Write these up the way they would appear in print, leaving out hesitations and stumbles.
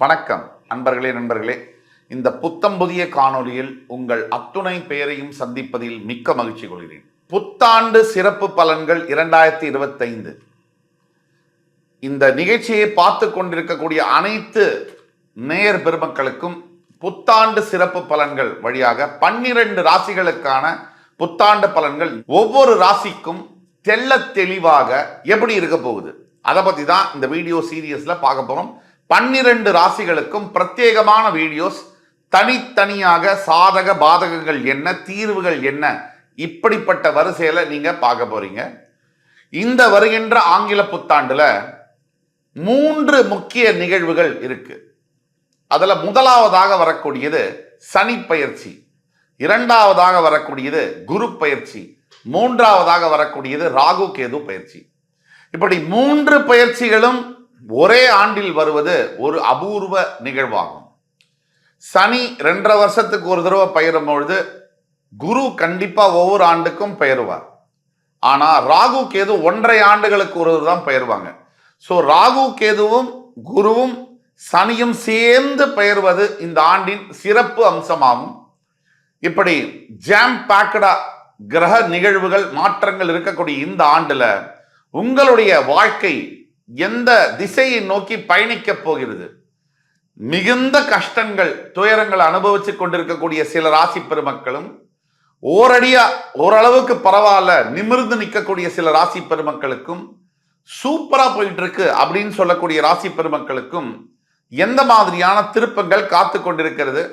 வணக்கம் நண்பர்களே. இந்த புத்தம் புதிய காணொலியில் உங்கள் அத்துணை பெயரையும் சந்திப்பதில் மிக்க மகிழ்ச்சி கொள்கிறேன். புத்தாண்டு சிறப்பு பலன்கள் 2025. இந்த நிகழ்ச்சியை பார்த்து கொண்டிருக்கக்கூடிய அனைத்து நேயர் பெருமக்களுக்கும் புத்தாண்டு சிறப்பு பலன்கள் வழியாக 12 ராசிகளுக்கான புத்தாண்டு பலன்கள் ஒவ்வொரு ராசிக்கும் தெள்ள தெளிவாக எப்படி இருக்க போகுது அதை பத்தி தான் இந்த வீடியோ சீரியஸ்ல பார்க்க போறோம். 12 ராசிகளுக்கும் பிரத்யேகமான வீடியோஸ், தனித்தனியாக சாதக பாதகங்கள் என்ன, தீர்வுகள் என்ன, இப்படிப்பட்ட வரிசையில நீங்க பார்க்க போறீங்க. இந்த வருகின்ற ஆங்கில புத்தாண்டுல 3 முக்கிய நிகழ்வுகள் இருக்கு. அதுல முதலாவதாக வரக்கூடியது சனி பயிற்சி, இரண்டாவதாக வரக்கூடியது குரு பயிற்சி, மூன்றாவதாக வரக்கூடியது ராகு கேது பயிற்சி. இப்படி 3 பயிற்சிகளும் ஒரே ஆண்டில் வருவது ஒரு அபூர்வ நிகழ்வாகும். சனி 2.5 வருஷத்துக்கு ஒரு தடவை பெயரும் பொழுது குரு கண்டிப்பா ஒவ்வொரு ஆண்டுக்கும் பெயருவார். ஆனா ராகு கேது 1.5 ஆண்டுகளுக்கு ஒரு தான் பெயருவாங்க. ஸோ ராகு கேதுவும் குருவும் சனியும் சேர்ந்து பெயர்வது இந்த ஆண்டின் சிறப்பு அம்சமாகும். இப்படி ஜாம் பேக்கடா கிரக நிகழ்வுகள் மாற்றங்கள் இருக்கக்கூடிய இந்த ஆண்டுல உங்களுடைய வாழ்க்கை எந்த திசையை நோக்கி பயணிக்க போகிறது? மிகுந்த கஷ்டங்கள், துயரங்கள் அனுபவிச்சுக் கொண்டிருக்கக்கூடிய சில ராசி பெருமக்களும், ஓரளவுக்கு பரவாயில்ல நிமிர்ந்து நிற்கக்கூடிய சில ராசி பெருமக்களுக்கும், சூப்பரா போயிட்டு இருக்கு அப்படின்னு சொல்லக்கூடிய ராசி பெருமக்களுக்கும் எந்த மாதிரியான திருப்பங்கள் காத்து கொண்டிருக்கிறது?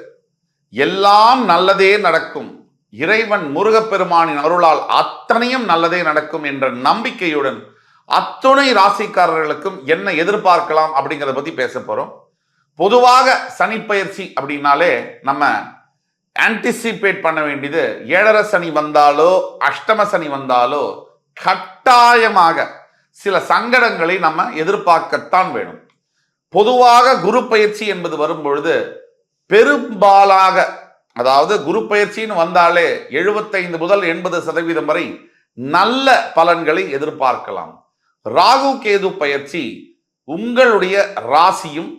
எல்லாம் நல்லதே நடக்கும், இறைவன் முருகப்பெருமானின் அருளால் அத்தனையும் நல்லதே நடக்கும் என்ற நம்பிக்கையுடன் அத்துணை ராசிக்காரர்களுக்கும் என்ன எதிர்பார்க்கலாம் அப்படிங்கிறத பத்தி பேச போறோம். பொதுவாக சனி பயிற்சி அப்படின்னாலே நம்ம ஆன்டிசிபேட் பண்ண வேண்டியது, 7.5 சனி வந்தாலோ அஷ்டம சனி வந்தாலோ கட்டாயமாக சில சங்கடங்களை நம்ம எதிர்பார்க்கத்தான் வேணும். பொதுவாக குரு பயிற்சி என்பது வரும்பொழுது பெரும்பாலாக, அதாவது குரு பயிற்சின்னு வந்தாலே 75 முதல் 80% வரை நல்ல பலன்களை எதிர்பார்க்கலாம். ராகு கேது பயிற்சி உங்களுடைய ராசியும்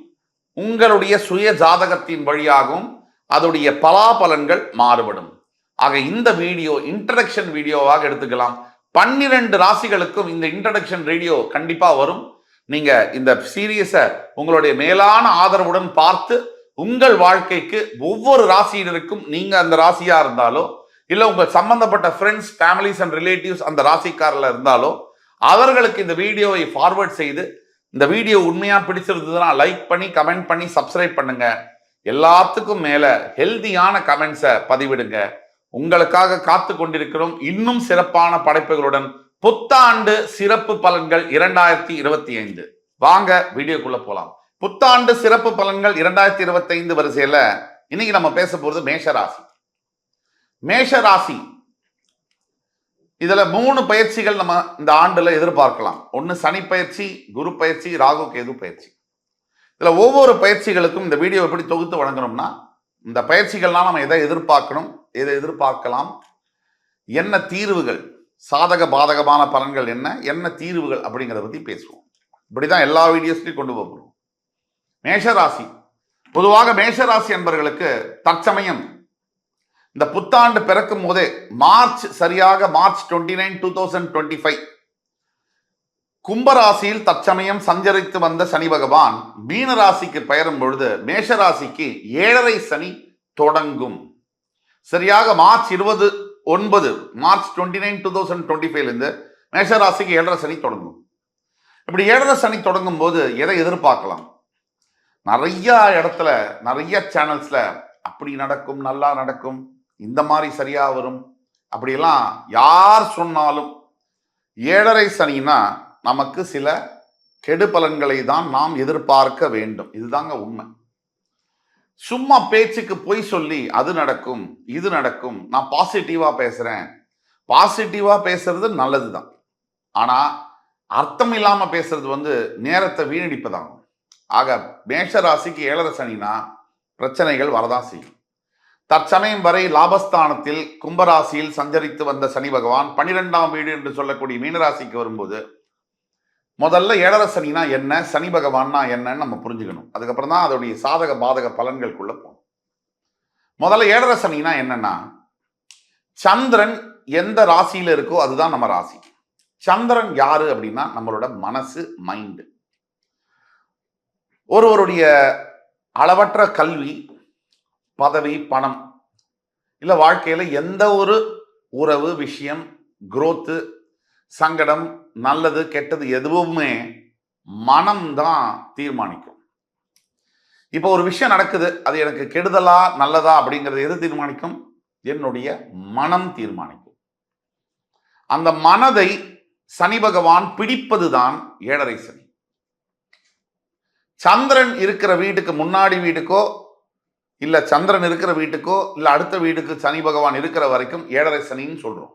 உங்களுடைய சுய ஜாதகத்தின் வழியாகவும் அதோடைய பலாபலன்கள் மாறுபடும். ஆக இந்த வீடியோ இன்ட்ரடக்ஷன் வீடியோவாக எடுத்துக்கலாம். 12 ராசிகளுக்கும் இந்த இன்ட்ரடக்ஷன் வீடியோ கண்டிப்பா வரும். நீங்க இந்த சீரியஸை உங்களுடைய மேலான ஆதரவுடன் பார்த்து உங்கள் வாழ்க்கைக்கு ஒவ்வொரு ராசியினருக்கும், நீங்க அந்த ராசியா இருந்தாலோ இல்ல உங்கள் சம்பந்தப்பட்ட ஃப்ரெண்ட்ஸ், ஃபேமிலிஸ் அண்ட் ரிலேட்டிவ்ஸ் அந்த ராசிக்காரில் இருந்தாலோ அவர்களுக்கு இந்த வீடியோவை ஃபார்வர்ட் செய்து, இந்த வீடியோ உண்மையா பிடிச்சிருந்ததுன்னா லைக் பண்ணி, கமெண்ட் பண்ணி, சப்ஸ்கிரைப் பண்ணுங்க. எல்லாத்துக்கும் மேல ஹெல்தியான கமெண்ட்ஸை பதிவிடுங்க. உங்களுக்காக காத்து கொண்டிருக்கிறோம் இன்னும் சிறப்பான படைப்புகளுடன். புத்தாண்டு சிறப்பு பலன்கள் 2025. வாங்க வீடியோக்குள்ள போலாம். புத்தாண்டு சிறப்பு பலன்கள் 2025 வரிசையில இன்னைக்கு நம்ம பேச போறது மேஷராசி. மேஷராசி இதுல 3 பயிற்சிகள் நம்ம இந்த ஆண்டுல எதிர்பார்க்கலாம். ஒன்னு சனி பயிற்சி, குரு பயிற்சி, ராகு கேது பயிற்சி. இதுல ஒவ்வொரு பயிற்சிகளுக்கும் இந்த வீடியோ எப்படி தொகுத்து வழங்கணும்னா, இந்த பயிற்சிகள்லாம் நம்ம எதை எதிர்பார்க்கணும், எதை எதிர்பார்க்கலாம், என்ன தீர்வுகள், சாதக பாதகமான பலன்கள் என்ன தீர்வுகள் அப்படிங்கிறத பத்தி பேசுவோம். இப்படிதான் எல்லா வீடியோஸ்லையும் கொண்டு போகிறோம். மேஷராசி, பொதுவாக மேஷராசி என்பவர்களுக்கு தற்சமயம் இந்த புத்தாண்டு பிறக்கும் போதே சரியாக மார்ச் 29, 2025 கும்பராசியில் தற்சமயம் சஞ்சரித்து வந்த சனி பகவான் மீன ராசிக்கு பெயரும் பொழுது மேஷராசிக்கு 7.5 சனி தொடங்கும். சரியாக மார்ச் 29, மார்ச் 29, 2025 இருந்து மேஷராசிக்கு 7.5 சனி தொடங்கும். இப்படி 7.5 சனி தொடங்கும் போது எதை எதிர்பார்க்கலாம்? நிறைய இடத்துல, நிறைய சேனல்ஸ்ல அப்படி நடக்கும், நல்லா நடக்கும், இந்த மாதிரி சரியா வரும், அப்படியெல்லாம் யார் சொன்னாலும் 7.5 சனினா நமக்கு சில கெடு பலன்களை தான் நாம் எதிர்பார்க்க வேண்டும். இதுதாங்க உண்மை. சும்மா பேச்சுக்கு பொய் சொல்லி அது நடக்கும், இது நடக்கும், நான் பாசிட்டிவா பேசுறேன். பாசிட்டிவா பேசுறது நல்லதுதான். ஆனா அர்த்தம் இல்லாம பேசுறது நேரத்தை வீணடிப்பதாகும். ஆக மேஷராசிக்கு 7.5 சனினா பிரச்சனைகள் வரதான் செய்யும். தற்சமயம் வரை லாபஸ்தானத்தில் கும்பராசியில் சஞ்சரித்து வந்த சனி பகவான் 12ஆம் வீடு என்று சொல்லக்கூடிய மீனராசிக்கு வரும்போது முதல்ல ஏழரை சனினா என்ன, சனி பகவான்னா என்னன்னு நம்ம புரிஞ்சுக்கணும். அதுக்கப்புறம் தான் அதோடைய சாதக பாதக பலன்களுக்குள்ள போகணும். முதல்ல ஏழரை சனினா என்னன்னா, சந்திரன் எந்த ராசியில இருக்கோ அதுதான் நம்ம ராசி. சந்திரன் யாரு அப்படின்னா நம்மளோட மனசு, மைண்டு. ஒருவருடைய அளவற்ற கல்வி, பதவி, பணம், இல்ல வாழ்க்கையில எந்த ஒரு உறவு, விஷயம், குரோத்து, சங்கடம், நல்லது கெட்டது எதுவுமே மனம்தான் தீர்மானிக்கும். இப்போ ஒரு விஷயம் நடக்குது, அது எனக்கு கெடுதலா நல்லதா அப்படிங்கிறது எது தீர்மானிக்கும்? என்னுடைய மனம் தீர்மானிக்கும். அந்த மனதை சனி பகவான் பிடிப்பதுதான் ஏழரை சனி. சந்திரன் இருக்கிற வீட்டுக்கு முன்னாடி வீட்டுக்கோ இல்ல சந்திரன் இருக்கிற வீட்டுக்கோ இல்ல அடுத்த வீட்டுக்கு சனி பகவான் இருக்கிற வரைக்கும் ஏழரை சனின்னு சொல்றோம்.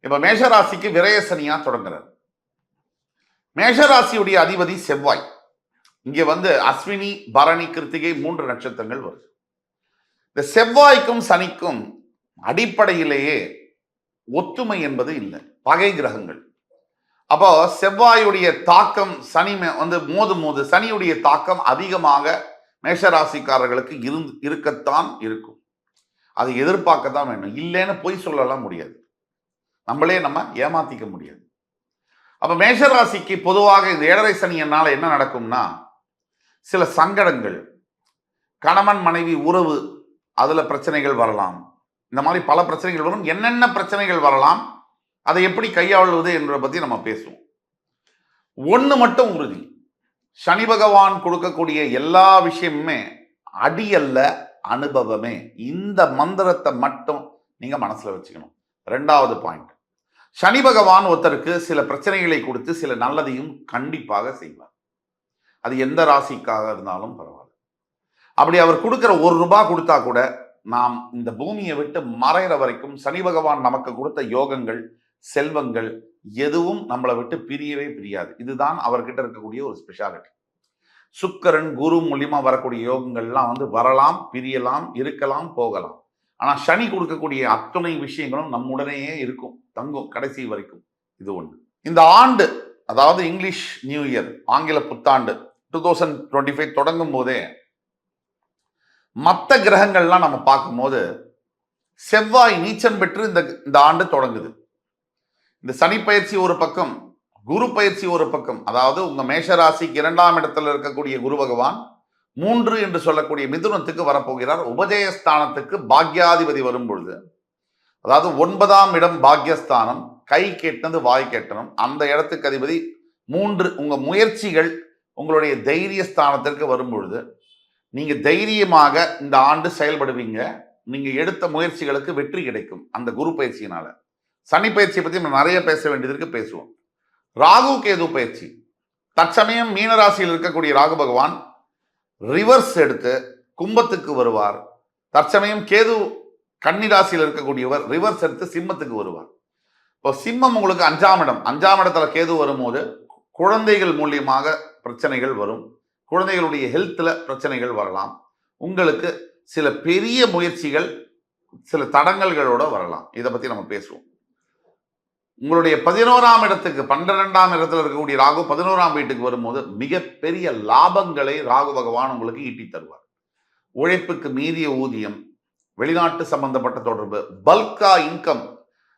இப்ப மேஷராசிக்கு விரய சனியா தொடங்குறார். மேஷராசியுடைய அதிபதி செவ்வாய். இங்க அஸ்வினி, பரணி, கிருத்திகை 3 நட்சத்திரங்கள் வருது. இந்த செவ்வாய்க்கும் சனிக்கும் அடிப்படையிலேயே ஒற்றுமை என்பது இல்லை, பகை கிரகங்கள். அப்போ செவ்வாயுடைய தாக்கம் சனி மோதும் போது சனியுடைய தாக்கம் அதிகமாக மேஷராசிக்காரர்களுக்கு இருக்கத்தான் இருக்கும். அதை எதிர்பார்க்கத்தான் வேணும். இல்லைன்னு பொய் சொல்லலாம் முடியாது, நம்மளே நம்ம ஏமாத்திக்க முடியாது. அப்ப மேஷராசிக்கு பொதுவாக இந்த ஏழரை சனியினால என்ன நடக்கும்னா, சில சங்கடங்கள், கணவன் மனைவி உறவு, அதுல பிரச்சனைகள் வரலாம். இந்த மாதிரி பல பிரச்சனைகள் வரும். என்னென்ன பிரச்சனைகள் வரலாம், அதை எப்படி கையாளுவது என்பதை பத்தி நம்ம பேசுவோம். ஒண்ணு மட்டும் உறுதி, சனி பகவான் கொடுக்கக்கூடிய எல்லா விஷயமுமே அடி அல்ல, அனுபவமே. இந்த மந்திரத்தை மட்டும் நீங்க மனசுல வச்சுக்கணும். 2வது பாயிண்ட், சனி பகவான் ஒருத்தருக்கு சில பிரச்சனைகளை கொடுத்து சில நல்லதையும் கண்டிப்பாக செய்வார். அது எந்த ராசிக்காக இருந்தாலும் பரவாயில்ல. அப்படி அவர் கொடுக்கிற ₹1 கொடுத்தா கூட நாம் இந்த பூமியை விட்டு மறைகிற வரைக்கும் சனி பகவான் நமக்கு கொடுத்த யோகங்கள், செல்வங்கள் எதுவும் நம்மளை விட்டு பிரியவே பிரியாது. இதுதான் அவர்கிட்ட இருக்கக்கூடிய ஒரு ஸ்பெஷாலிட்டி. சுக்கிரன், குரு மூலியமா வரக்கூடிய யோகங்கள்லாம் வரலாம், பிரியலாம், இருக்கலாம், போகலாம். ஆனா சனி கொடுக்கக்கூடிய அத்தனை விஷயங்களும் நம்முடனேயே இருக்கும், தங்கும் கடைசி வரைக்கும். இது ஒண்ணு. இந்த ஆண்டு, அதாவது இங்கிலீஷ் நியூ இயர், ஆங்கில புத்தாண்டு 2025 தொடங்கும் போதே மற்ற கிரகங்கள்லாம் நம்ம பார்க்கும்போது செவ்வாய் நீச்சம் பெற்று இந்த ஆண்டு தொடங்குது. இந்த சனி பயிற்சி ஒரு பக்கம், குரு பயிற்சி ஒரு பக்கம். அதாவது உங்க மேஷராசிக்கு 2ஆம் இடத்துல இருக்கக்கூடிய குரு பகவான் 3 என்று சொல்லக்கூடிய மிதுனத்துக்கு வரப்போகிறார். உபஜயஸ்தானத்துக்கு பாக்யாதிபதி வரும் பொழுது, அதாவது 9ஆம் இடம் பாக்யஸ்தானம், கை கெட்டது வாய் கெட்டணும். அந்த இடத்துக்கு அதிபதி 3. உங்க முயற்சிகள் உங்களுடைய தைரிய ஸ்தானத்திற்கு வரும் பொழுது நீங்க தைரியமாக இந்த ஆண்டு செயல்படுவீங்க. நீங்க எடுத்த முயற்சிகளுக்கு வெற்றி கிடைக்கும் அந்த குரு பயிற்சியினால. சனி பயிற்சியை பத்தி நம்ம நிறைய பேச வேண்டியதற்கு பேசுவோம். ராகு கேது பயிற்சி, தற்சமயம் மீனராசியில் இருக்கக்கூடிய ராகு பகவான் ரிவர்ஸ் எடுத்து கும்பத்துக்கு வருவார். தற்சமயம் கேது கன்னிராசியில் இருக்கக்கூடியவர் ரிவர்ஸ் எடுத்து சிம்மத்துக்கு வருவார். இப்போ சிம்மம் உங்களுக்கு 5ஆம் இடம், 5ஆம் இடத்துல கேது வரும்போது குழந்தைகள் மூலியமாக பிரச்சனைகள் வரும். குழந்தைகளுடைய ஹெல்த்ல பிரச்சனைகள் வரலாம். உங்களுக்கு சில பெரிய முயற்சிகள் சில தடங்கல்களோட வரலாம். இதை பத்தி நம்ம பேசுவோம். உங்களுடைய 11ஆம் இடத்துக்கு 12ஆம் இடத்துல இருக்கக்கூடிய ராகு 11ஆம் வீட்டுக்கு வரும்போது மிகப்பெரிய லாபங்களை ராகு பகவான் உங்களுக்கு ஈட்டி தருவார். உழைப்புக்கு மீறிய ஊதியம், வெளிநாட்டு சம்பந்தப்பட்ட தொடர்பு, பல்கா இன்கம்,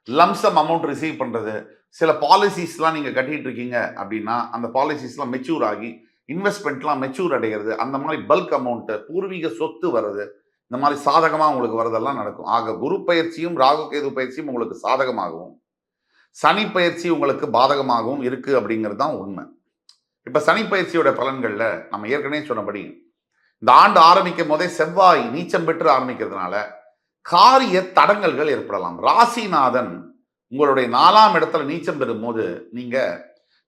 லம்சம் அமௌண்ட் ரிசீவ் பண்றது, சில பாலிசிஸ்லாம் நீங்க கட்டிட்டு இருக்கீங்க அப்படின்னா அந்த பாலிசிஸ்லாம் மெச்சூர் ஆகி இன்வெஸ்ட்மெண்ட்லாம் மெச்சூர் அடைகிறது, அந்த மாதிரி பல்க் அமௌண்ட், பூர்வீக சொத்து வர்றது, இந்த மாதிரி சாதகமா உங்களுக்கு வரதெல்லாம் நடக்கும். ஆக குரு பயிற்சியும் ராகு கேது பயிற்சியும் உங்களுக்கு சாதகமாகவும் சனி பயிற்சி உங்களுக்கு பாதகமாகவும் இருக்கு அப்படிங்கிறது தான் உண்மை. இப்ப சனி பயிற்சியோட பலன்கள்ல நம்ம ஏற்கனவே சொன்னபடி இந்த ஆண்டு ஆரம்பிக்கும் போதே செவ்வாய் நீச்சம் பெற்று ஆரம்பிக்கிறதுனால காரிய தடங்கல்கள் ஏற்படலாம். ராசிநாதன் உங்களுடைய 4ஆம் இடத்துல நீச்சம் பெறும் போது நீங்க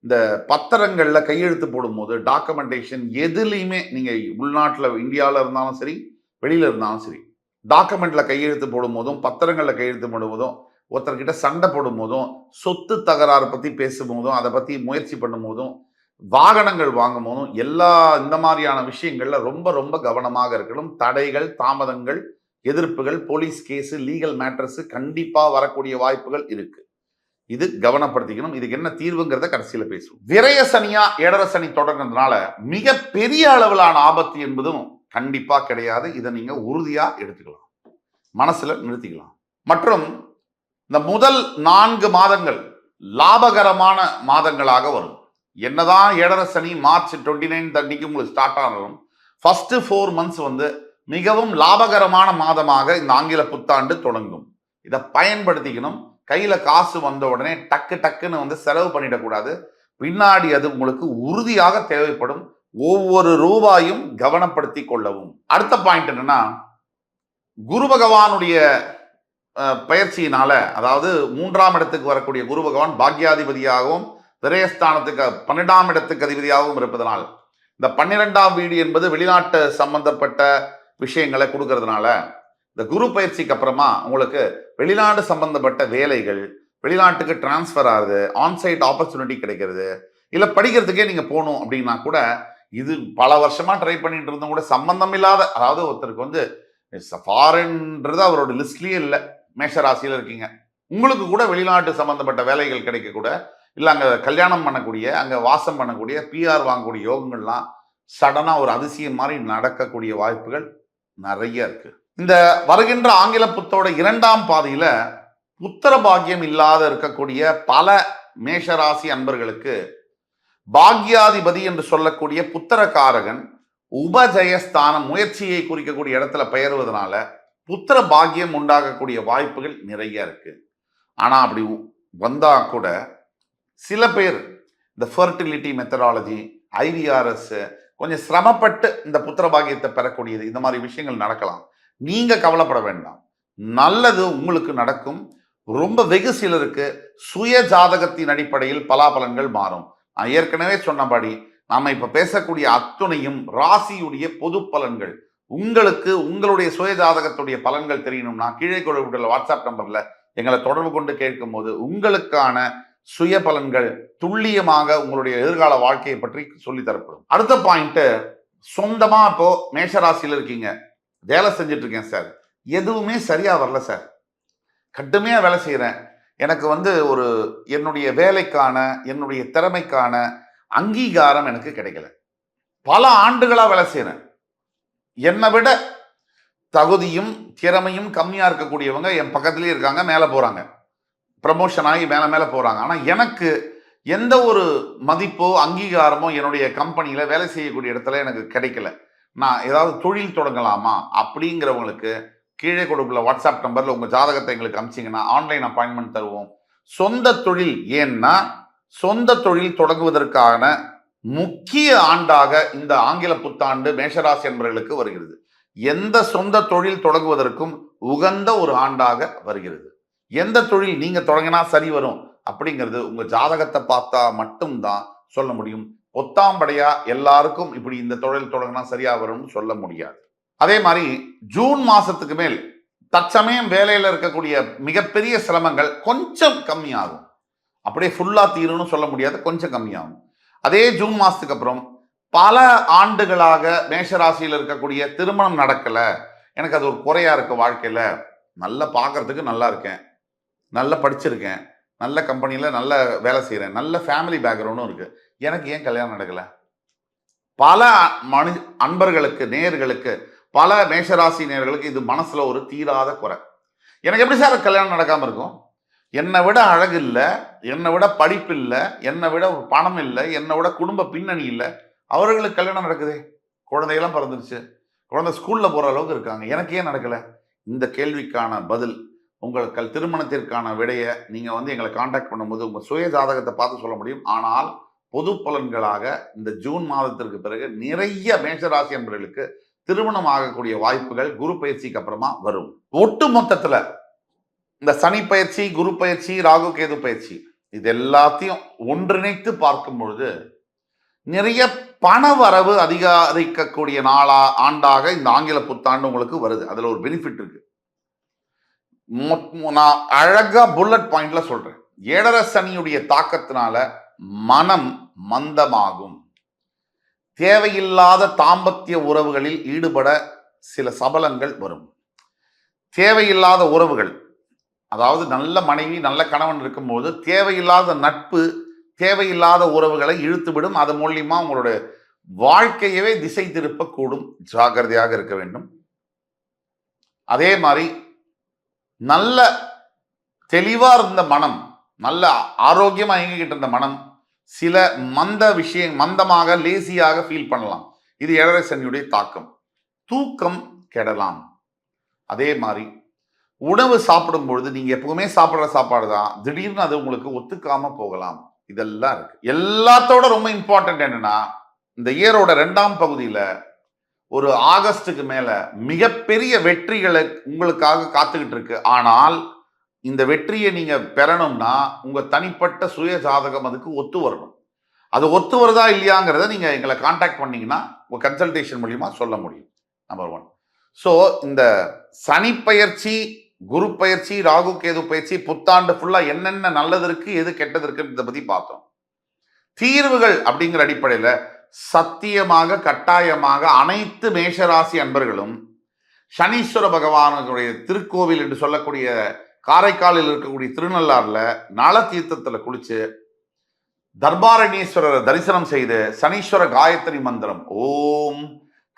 இந்த பத்திரங்கள்ல கையெழுத்து போடும் போது டாக்குமெண்டேஷன் எதுலையுமே நீங்க உள்நாட்டுல இந்தியாவில் இருந்தாலும் சரி வெளியில இருந்தாலும் சரி டாக்குமெண்ட்ல கையெழுத்து போடும் போதும் பத்திரங்கள்ல கையெழுத்து போடும் போதும் ஒருத்தர்கிட்ட சண்டை போடும் போதும் சொத்து தகராறு பத்தி பேசும் போதும் அதை பத்தி முயற்சி பண்ணும் போதும் வாகனங்கள் வாங்கும் போதும் எல்லா இந்த மாதிரியான விஷயங்கள்ல ரொம்ப ரொம்ப கவனமாக இருக்கணும். தடைகள், தாமதங்கள், எதிர்ப்புகள், போலீஸ் கேஸ், லீகல் மேட்டர்ஸ் கண்டிப்பா வரக்கூடிய வாய்ப்புகள் இருக்கு. இது கவனப்படுத்திக்கணும். இதுக்கு என்ன தீர்வுங்கிறத கடைசியில பேசுவோம். விரய சனியா ஏழரை சனி தொடர்றதுனால மிக பெரிய அளவிலான ஆபத்து என்பதும் கண்டிப்பா கிடையாது. இதை நீங்க உறுதியா எடுத்துக்கலாம், மனசுல நிறுத்திக்கலாம். மற்றும் இந்த முதல் 4 மாதங்கள் லாபகரமான மாதங்களாக வரும். என்னதான் ஏழரை சனி மார்ச் 29 அன்னைக்கு உங்களுக்கு ஸ்டார்ட் ஆனாலும் ஃபர்ஸ்ட் 4 months மிகவும் லாபகரமான மாதமாக இந்த ஆங்கில புத்தாண்டு தொடங்கும். இதை பயன்படுத்திக்கணும். கையில காசு வந்த உடனே டக்கு டக்குன்னு செலவு பண்ணிடக்கூடாது. பின்னாடி அது உங்களுக்கு உறுதியாக தேவைப்படும். ஒவ்வொரு ரூபாயும் கவனப்படுத்தி கொள்ளவும். அடுத்த பாயிண்ட் என்னன்னா, குரு பகவானுடைய பயிற்சியினால, அதாவது 3ஆம் இடத்துக்கு வரக்கூடிய குரு பகவான் பாக்யாதிபதியாகவும் விரயஸ்தானத்துக்கு 12ஆம் இடத்துக்கு அதிபதியாகவும் இருப்பதனால், இந்த 12ஆம் வீடு என்பது வெளிநாட்டு சம்பந்தப்பட்ட விஷயங்களை கொடுக்கறதுனால, இந்த குரு பயிற்சிக்கு அப்புறமா உங்களுக்கு வெளிநாடு சம்பந்தப்பட்ட வேலைகள், வெளிநாட்டுக்கு டிரான்ஸ்ஃபர் ஆகுது, ஆன்சைட் ஆப்பர்ச்சுனிட்டி கிடைக்கிறது, இல்லை படிக்கிறதுக்கே நீங்க போகணும் அப்படின்னா கூட, இது பல வருஷமா ட்ரை பண்ணிட்டு இருந்தும் கூட சம்பந்தம் இல்லாத, அதாவது ஒருத்தருக்கு ஃபாரின்ன்றது அவரோட லிஸ்ட்லயே இல்லை, மேஷராசியில் இருக்கீங்க, உங்களுக்கு கூட வெளிநாட்டு சம்பந்தப்பட்ட வேலைகள் கிடைக்க கூட, இல்லை அங்கே கல்யாணம் பண்ணக்கூடிய, அங்கே வாசம் பண்ணக்கூடிய, பிஆர் வாங்கக்கூடிய யோகங்கள்லாம் சடனா ஒரு அதிசயம் மாதிரி நடக்கக்கூடிய வாய்ப்புகள் நிறைய இருக்கு. இந்த வருகின்ற ஆங்கில புத்தோட 2ஆம் பாதியில புத்திர பாக்கியம் இல்லாத இருக்கக்கூடிய பல மேஷராசி அன்பர்களுக்கு பாக்யாதிபதி என்று சொல்லக்கூடிய புத்திரகாரகன் உபஜயஸ்தானம், முயற்சியை குறிக்கக்கூடிய இடத்துல பெயர்வதனால புத்திர பாக்கியம் உண்டாகக்கூடிய வாய்ப்புகள் நிறைய இருக்கு. ஆனா அப்படி வந்தா கூட சில பேர் இந்த ஃபெர்டிலிட்டி மெத்தடாலஜி, ஐவிஆர்எஸ், கொஞ்சம் சிரமப்பட்டு இந்த புத்திர பாக்கியத்தை பெறக்கூடியது, இந்த மாதிரி விஷயங்கள் நடக்கலாம். நீங்க கவலைப்பட வேண்டாம், நல்லது உங்களுக்கு நடக்கும். ரொம்ப வெகு சிலருக்கு சுய ஜாதகத்தின் அடிப்படையில் பலாபலன்கள் மாறும். நான் ஏற்கனவே சொன்னபடி நாம இப்ப பேசக்கூடிய அத்துணையும் ராசியுடைய பொது பலன்கள். உங்களுக்கு உங்களுடைய சுய ஜாதகத்துடைய பலன்கள் தெரியணும்னா கீழே கொடுக்கப்பட்டுள்ள வாட்ஸ்அப் நம்பர்ல எங்களை தொடர்பு கொண்டு கேட்கும் போது உங்களுக்கான சுய பலன்கள் துல்லியமாக உங்களுடைய எதிர்கால வாழ்க்கையை பற்றி சொல்லி தரப்படும். அடுத்த பாயிண்ட், சொந்தமா இப்போ மேஷராசியில் இருக்கீங்க, வேலை செஞ்சுட்டு இருக்கேன் சார், எதுவுமே சரியா வரல சார், கடுமையா வேலை செய்யறேன், எனக்கு ஒரு என்னுடைய வேலைக்கான, என்னுடைய திறமைக்கான அங்கீகாரம் எனக்கு கிடைக்கல, பல ஆண்டுகளா வேலை செய்யறேன், என்னை விட தகுதியும் திறமையும் கம்மியா இருக்கக்கூடியவங்க என் பக்கத்திலேயே இருக்காங்க, மேல போறாங்க, ப்ரமோஷன் ஆகி மேல மேல போறாங்க, ஆனா எனக்கு எந்த ஒரு மதிப்போ அங்கீகாரமோ என்னுடைய கம்பெனியில வேலை செய்யக்கூடிய இடத்துல எனக்கு கிடைக்கல, நான் ஏதாவது தொழில் தொடங்கலாமா அப்படிங்கிறவங்களுக்கு கீழே கொடுக்கல வாட்ஸ்அப் நம்பர்ல உங்க ஜாதகத்தை எங்களுக்கு அனுப்பிச்சிங்கன்னா ஆன்லைன் அப்பாயின்மெண்ட் தருவோம். சொந்த தொழில், ஏன்னா சொந்த தொழில் தொடங்குவதற்கான முக்கிய ஆண்டாக இந்த ஆங்கில புத்தாண்டு மேஷராசி என்பவர்களுக்கு வருகிறது. எந்த சொந்த தொழில் தொடங்குவதற்கும் உகந்த ஒரு ஆண்டாக வருகிறது. எந்த தொழில் நீங்க தொடங்கினா சரி வரும் அப்படிங்கிறது உங்க ஜாதகத்தை பார்த்தா மட்டும்தான் சொல்ல முடியும். ஒத்தாம்படையா எல்லாருக்கும் இப்படி இந்த தொழில் தொடங்கினா சரியா வரும்னு சொல்ல முடியாது. அதே மாதிரி ஜூன் மாசத்துக்கு மேல் தற்சமயம் வேலையில இருக்கக்கூடிய மிகப்பெரிய சிரமங்கள் கொஞ்சம் கம்மியாகும். அப்படியே ஃபுல்லா தீரும்னு சொல்ல முடியாது, கொஞ்சம் கம்மியாகும். அதே ஜூன் மாசத்துக்கு அப்புறம் பல ஆண்டுகளாக மேஷராசியில் இருக்கக்கூடிய திருமணம் நடக்கல, எனக்கு அது ஒரு குறையா இருக்கு வாழ்க்கையில, நல்லா பார்க்கறதுக்கு நல்லா இருக்கேன், நல்லா படிச்சிருக்கேன், நல்ல கம்பெனியில நல்ல வேலை செய்யறேன், நல்ல ஃபேமிலி பேக்ரவுண்டும் இருக்கு, எனக்கு ஏன் கல்யாணம் நடக்கல? பல அன்பர்களுக்கு, நேயர்களுக்கு, பல மேஷராசி நேயர்களுக்கு இது மனசுல ஒரு தீராத குறை. எனக்கு எப்படி சார் கல்யாணம் நடக்காம இருக்கும்? என்னை விட அழகு இல்லை, என்னை விட படிப்பு இல்லை, என்னை விட பணம் இல்லை, என்னை விட குடும்ப பின்னணி இல்லை, அவர்களுக்கு கல்யாணம் நடக்குதே, குழந்தையெல்லாம் பிறந்துருச்சு, குழந்தை ஸ்கூல்ல போற அளவுக்கு இருக்காங்க, எனக்கு ஏன் நடக்கல? இந்த கேள்விக்கான பதில், உங்கள் திருமணத்திற்கான விடையை நீங்க எங்களை காண்டாக்ட் பண்ணும்போது உங்க சுய ஜாதகத்தை பார்த்து சொல்ல முடியும். ஆனால் பொது பலன்களாக இந்த ஜூன் மாதத்திற்கு பிறகு நிறைய மேஷராசி என்பவர்களுக்கு திருமணம் ஆகக்கூடிய வாய்ப்புகள் குரு பயிற்சிக்கு அப்புறமா வரும். ஒட்டு மொத்தத்துல இந்த சனி பயிற்சி, குரு பயிற்சி, ராகு கேது பயிற்சி, இது எல்லாத்தையும் ஒன்றிணைத்து பார்க்கும் பொழுது நிறைய பண வரவு அதிகரிக்கக்கூடிய ஆண்டாக இந்த ஆங்கில புத்தாண்டு உங்களுக்கு வருது. அதுல ஒரு பெனிஃபிட் இருக்கு. நான் அழகா புல்லட் பாயிண்ட்ல சொல்றேன். ஏழரை சனியுடைய தாக்கத்தினால மனம் மந்தமாகும், தேவையில்லாத தாம்பத்திய உறவுகளில் ஈடுபட சில சபலங்கள் வரும். தேவையில்லாத உறவுகள், அதாவது நல்ல மனைவி நல்ல கணவன் இருக்கும்போது தேவையில்லாத நட்பு, தேவையில்லாத உறவுகளை இழுத்துவிடும். அது மூலியமா உங்களுடைய வாழ்க்கையவே திசை திருப்பக்கூடும். ஜாக்கிரதையாக இருக்க வேண்டும். அதே மாதிரி நல்ல தெளிவா இருந்த மனம், நல்ல ஆரோக்கியமா இயங்கிக்கிட்டு இருந்த மனம் சில மந்தமாக லேசியாக ஃபீல் பண்ணலாம். இது ஏழரை சனியுடைய தாக்கம். தூக்கம் கெடலாம். அதே மாதிரி உணவு சாப்பிடும் பொழுது நீங்க எப்பவுமே சாப்பிடுற சாப்பாடு தான் திடீர்னு அது உங்களுக்கு ஒத்துக்காம போகலாம். இதெல்லாம் இருக்கு. எல்லாத்தோட ரொம்ப இம்பார்ட்டன்ட் என்னன்னா, இந்த இயரோட 2ஆம் பகுதியில ஒரு ஆகஸ்டுக்கு மேல மிகப்பெரிய வெற்றிகளை உங்களுக்காக காத்துக்கிட்டு இருக்கு. ஆனால் இந்த வெற்றியை நீங்க பெறணும்னா உங்க தனிப்பட்ட சுய ஜாதகம் அதுக்கு ஒத்து வரணும். அது ஒத்து வருதா இல்லையாங்கிறத நீங்க எங்களை கான்டாக்ட் பண்ணீங்கன்னா உங்க கன்சல்டேஷன் மூலியமா சொல்ல முடியும். நம்பர் 1. ஸோ இந்த சனி பயிற்சி, குரு பயிற்சி, ராகு கேது பயிற்சி, புத்தாண்டு ஃபுல்லா என்னென்ன நல்லது இருக்கு, எது கெட்டது இருக்குன்றத பத்தி பார்த்தோம். தீர்வுகள் அப்படிங்கிற அடிப்படையில சத்தியமாக கட்டாயமாக அனைத்து மேஷராசி அன்பர்களும் சனீஸ்வர பகவானுடைய திருக்கோவில் என்று சொல்லக்கூடிய காரைக்காலில் இருக்கக்கூடிய திருநள்ளாறுல நல தீர்த்தத்துல குளிச்சு தர்பாரண்யேஸ்வரரை தரிசனம் செய்து சனீஸ்வர காயத்ரி மந்திரம் ஓம்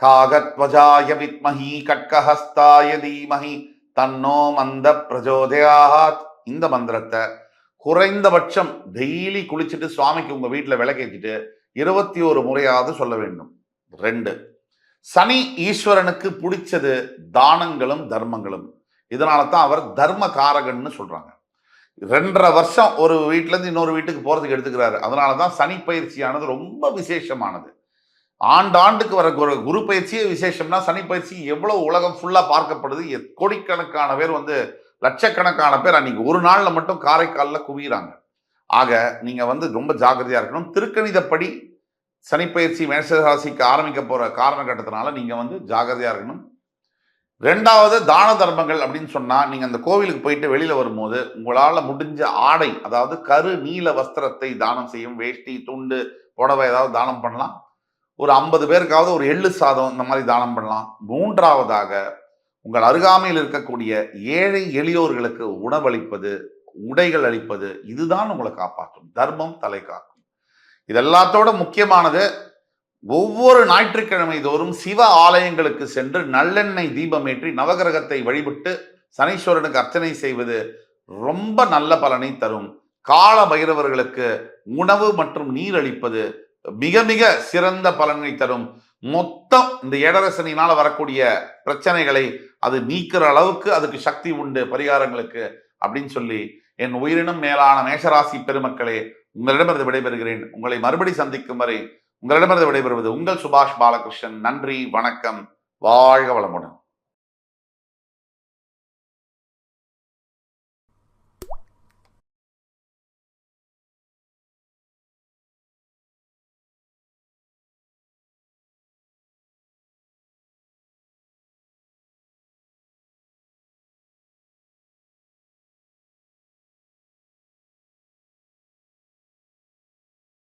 காகத்வஜாய வித்மஹி கட்கஹஸ்தாய தீமஹி தன்னோ மந்த பிரஜோதயாத் இந்த மந்திரத்தை குறைந்தபட்சம் டெய்லி குளிச்சுட்டு சுவாமிக்கு உங்க வீட்டில் விளக்கேற்றிட்டு 21 முறையாவது சொல்ல வேண்டும். 2, சனி ஈஸ்வரனுக்கு பிடிச்சது தானங்களும் தர்மங்களும். இதனால தான் அவர் தர்ம காரகன்னு சொல்றாங்க. 2.5 வருஷம் ஒரு வீட்டுல இருந்து இன்னொரு வீட்டுக்கு போறதுக்கு எடுத்துக்கிறாரு. அதனாலதான் சனி பயிற்சியானது ரொம்ப விசேஷமானது. ஆண்டாண்டுக்கு வர குரு பயிற்சியே விசேஷம்னா சனி பயிற்சி எவ்வளவு உலகம் ஃபுல்லா பார்க்கப்படுது. கோடிக்கணக்கான பேர் லட்சக்கணக்கான பேர் அன்னைக்கு ஒரு நாள்ல மட்டும் காரைக்காலில் குவிகிறாங்க. ஆக நீங்க ரொம்ப ஜாக்கிரதையா இருக்கணும். திருக்கணிதப்படி சனிப்பயிற்சி மேஷராசிக்கு ஆரம்பிக்க போற காரணகட்டத்தினால நீங்க ஜாக்கிரதையா இருக்கணும். 2வது தான தர்மங்கள் அப்படின்னு சொன்னா நீங்க அந்த கோவிலுக்கு போயிட்டு வெளியில வரும்போது உங்களால முடிஞ்ச ஆடை, அதாவது கரு நீல வஸ்திரத்தை தானம் செய்யும். வேஷ்டி, துண்டு, புடவை ஏதாவது தானம் பண்ணலாம். ஒரு 50 பேருக்காவது ஒரு எள்ளு சாதம் இந்த மாதிரி தானம் பண்ணலாம். 3வதாக உங்கள் அருகாமையில் இருக்கக்கூடிய ஏழை எளியோர்களுக்கு உணவளிப்பது, உடைகள் அளிப்பது, இதுதான் உங்களை காப்பாற்றும். தர்மம் தலை காக்கும். இதெல்லாத்தோட முக்கியமானது, ஒவ்வொரு ஞாயிற்றுக்கிழமை தோறும் சிவ ஆலயங்களுக்கு சென்று நல்லெண்ணெய் தீபமேற்றி நவகிரகத்தை வழிபட்டு சனீஸ்வரனுக்கு அர்ச்சனை செய்வது ரொம்ப நல்ல பலனை தரும். கால பைரவர்களுக்கு உணவு மற்றும் நீர் அளிப்பது மிக மிக சிறந்த பலனை தரும். மொத்தம் இந்த ஏழரை சனியினால வரக்கூடிய பிரச்சனைகளை அது நீக்கிற அளவுக்கு அதுக்கு சக்தி உண்டு பரிகாரங்களுக்கு அப்படின்னு சொல்லி என் உயிரினும் மேலான மேஷராசி பெருமக்களே, உங்களிடமிருந்து விடைபெறுகிறேன். உங்களை மறுபடி சந்திக்கும் வரை உங்களிடமிருந்து விடைபெறுவது உங்கள் சுபாஷ் பாலகிருஷ்ணன். நன்றி, வணக்கம், வாழ்க வளமுடன்.